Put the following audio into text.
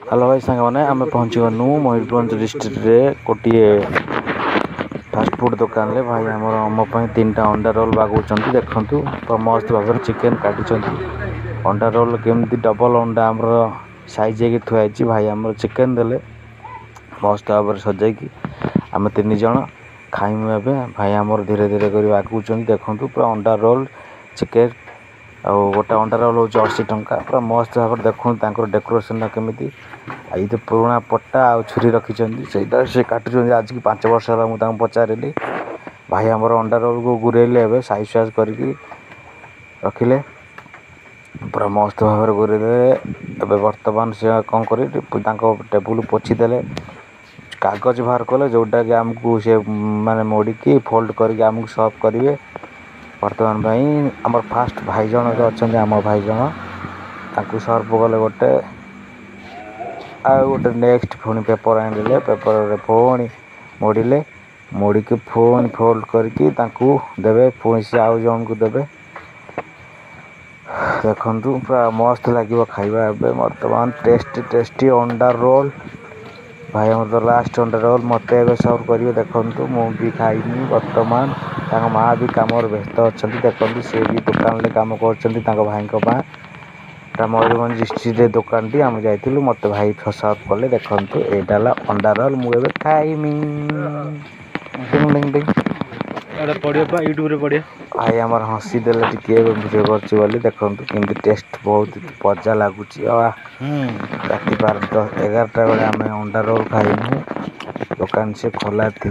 Hello भाई सांग मैंने आम पहुँचीगलु मयूरभंज डिस्ट्रिक्ट रे गोटे फास्टफुड दुकान ले भाई आमर मो 3टा अंडा रोल बागुंट देखु तो मस्त भाव चिकेन काटी अंडा रोल केमती डबल अंडा आमर साइज थुआई भाई आमर चिकेन देले मस्त भाव सजाई आम 3 जन खाइमु एवं भाई आमर धीरे धीरे कर बागुंट देखु पूरा अंडा रोल चिकेन आ गोटे अंडा रोल हूँ 80 टंका पूरा मस्त भाव देखो डेकोरेशन केमी ये तो पुराणा पट्टा आ छुरी रखिंट से काटुच्च आज की 5 वर्ष है मुझे पचारि भाई आमर अंडा रोल को गुरेले साइज साइज करके रखिले पूरा मस्त भाव गुरेदे बर्तमान से कौन कर टेबुल पोछीदे कागज बाहर कले जोटा कि आमको से माने मोड़िकी फोल्ड करके आमको सर्व करेंगे बर्तमान भाई आमर फास्ट भाई जन अच्छा आम भाई जन ताकू सर्व कले गोटे गोटे नेक्स्ट पुणी पेपर आनिले पेपर पुणी मोड़िले मोड़िकी पुणी फोल्ड करके देवे पुणी सी आउ जन को देवे देखु पूरा मस्त लगे खाଇବା बर्तमान टेस्टी टेस्टी अंडा रोल भाई आम तो लास्ट अंडा रोल मत सर्व करेंगे देखु मुझे खाइनी बर्तमान माँ भी कम व्यस्त अच्छा देखते सी भी दुकान में कम कर भाई मयूरभंज डिस्ट्रिक्ट दुकान टी आम जाइलु मत भाई सर्व कले देखु यहाँ अंडा रोल मुझे खाइमी भाई आम हसी देले भिडियो कर देखु केमती टेस्ट बहुत मजा लगुच रात 11टा बेले आम अंडा रोल खाइमु दुकान से खोला थी।